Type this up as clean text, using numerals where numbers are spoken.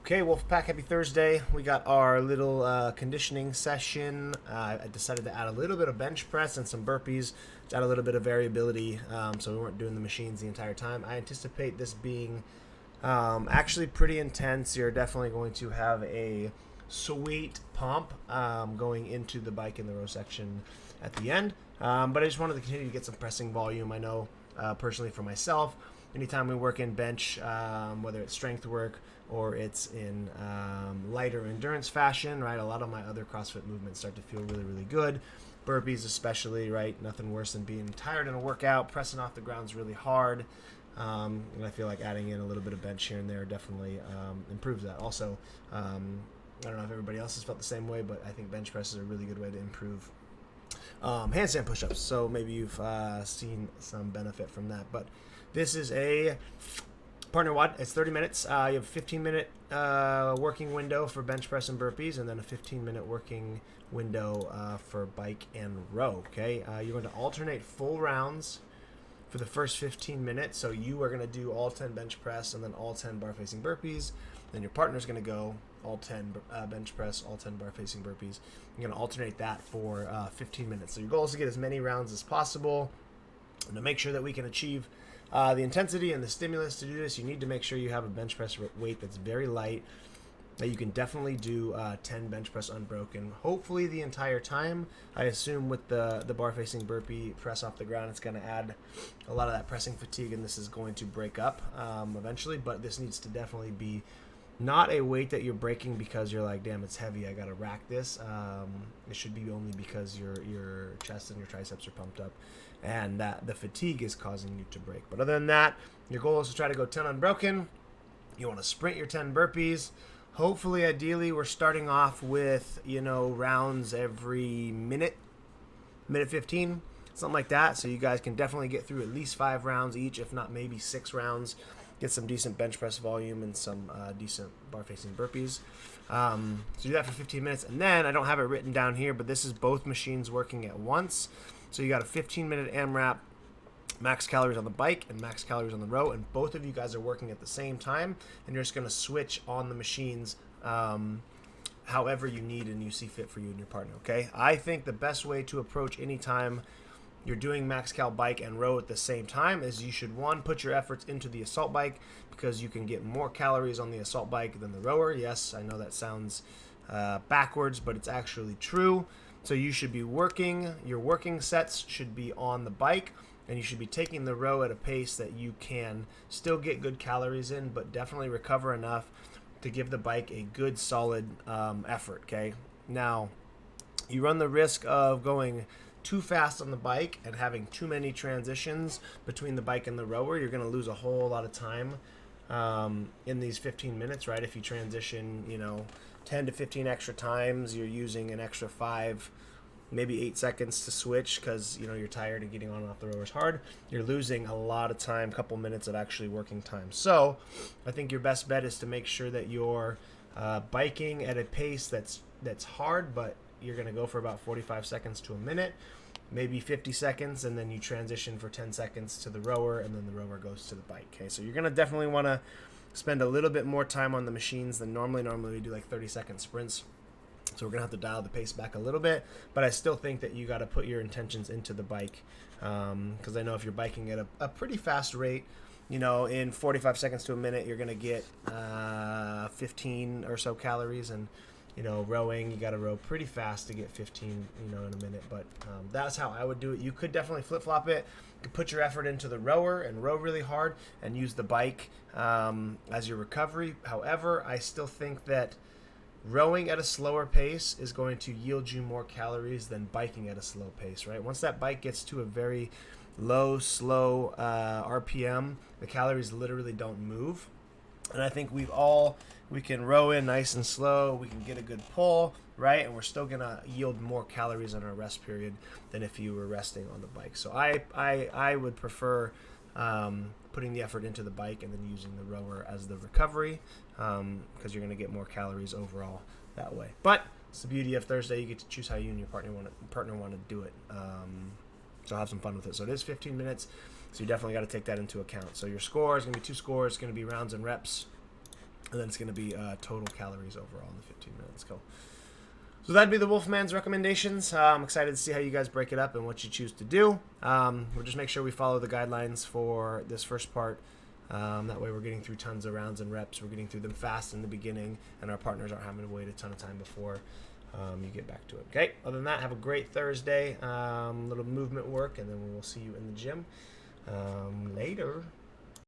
Okay, Wolfpack, happy Thursday. We got our little conditioning session. I decided to add a little bit of bench press and some burpees to add a little bit of variability, so we weren't doing the machines the entire time. I anticipate this being actually pretty intense. You're definitely going to have a sweet pump going into the bike in the row section at the end. But I just wanted to continue to get some pressing volume. I know personally for myself, anytime we work in bench, whether it's strength work or it's in lighter endurance fashion, right? A lot of my other CrossFit movements start to feel really, really good. Burpees especially, right? Nothing worse than being tired in a workout, pressing off the ground's really hard. And I feel like adding in a little bit of bench here and there definitely improves that. Also, I don't know if everybody else has felt the same way, but I think bench press is a really good way to improve handstand push-ups. So maybe you've seen some benefit from that. But this is a partner WOD. It's 30 minutes. You have a 15-minute working window for bench press and burpees, and then a 15-minute working window for bike and row. Okay, you're going to alternate full rounds for the first 15 minutes. So you are going to do all 10 bench press and then all 10 bar facing burpees. Then your partner's going to go all 10 bench press, all 10 bar facing burpees. You're going to alternate that for 15 minutes. So your goal is to get as many rounds as possible. And to make sure that we can achieve the intensity and the stimulus to do this, you need to make sure you have a bench press weight that's very light, that you can definitely do 10 bench press unbroken, hopefully the entire time. I assume with the bar facing burpee press off the ground, it's going to add a lot of that pressing fatigue, and this is going to break up eventually, but this needs to definitely be not a weight that you're breaking because you're like, damn, it's heavy, I got to rack this. It should be only because your chest and your triceps are pumped up and that the fatigue is causing you to break. But other than that, your goal is to try to go 10 unbroken. You want to sprint your 10 burpees. Hopefully, ideally, we're starting off with, rounds every minute 15, something like that. So you guys can definitely get through at least 5 rounds each, if not maybe 6 rounds. Get some decent bench press volume and some decent bar facing burpees. So do that for 15 minutes. And then I don't have it written down here, but this is both machines working at once. So you got a 15-minute AMRAP, max calories on the bike and max calories on the row, and both of you guys are working at the same time, and you're just going to switch on the machines however you need and you see fit for you and your partner, okay? I think the best way to approach any time you're doing max cal bike and row at the same time is you should, one, put your efforts into the assault bike because you can get more calories on the assault bike than the rower. Yes, I know that sounds backwards, but it's actually true. So you should be working, your working sets should be on the bike, and you should be taking the row at a pace that you can still get good calories in, but definitely recover enough to give the bike a good solid effort, okay? Now, you run the risk of going too fast on the bike and having too many transitions between the bike and the rower. You're going to lose a whole lot of time in these 15 minutes, right? If you transition, 10 to 15 extra times, you're using an extra 5, maybe 8 seconds to switch because, you're tired and getting on and off the rower is hard. You're losing a lot of time, couple minutes of actually working time. So I think your best bet is to make sure that you're biking at a pace that's hard, but you're going to go for about 45 seconds to a minute, maybe 50 seconds, and then you transition for 10 seconds to the rower, and then the rower goes to the bike. Okay, so you're going to definitely want to spend a little bit more time on the machines than normally. Normally we do like 30-second sprints. So we're going to have to dial the pace back a little bit, but I still think that you got to put your intentions into the bike because I know if you're biking at a pretty fast rate, in 45 seconds to a minute, you're going to get 15 or so calories, and rowing, you got to row pretty fast to get 15, in a minute. But that's how I would do it. You could definitely flip-flop it. You could put your effort into the rower and row really hard and use the bike as your recovery. However, I still think that rowing at a slower pace is going to yield you more calories than biking at a slow pace, right? Once that bike gets to a very low, slow RPM, the calories literally don't move. And I think we can row in nice and slow, we can get a good pull, right? And we're still going to yield more calories in our rest period than if you were resting on the bike. So I would prefer putting the effort into the bike and then using the rower as the recovery because you're going to get more calories overall that way. But it's the beauty of Thursday. You get to choose how you and your partner want to do it. So have some fun with it. So it is 15 minutes. So you definitely got to take that into account. So your score is going to be 2 scores. It's going to be rounds and reps. And then it's going to be total calories overall in the 15 minutes. Cool. So that'd be the Wolfman's recommendations. I'm excited to see how you guys break it up and what you choose to do. We'll just make sure we follow the guidelines for this first part. That way we're getting through tons of rounds and reps. We're getting through them fast in the beginning, and our partners aren't having to wait a ton of time before you get back to it. Okay, other than that, have a great Thursday. Little movement work, and then we will see you in the gym later.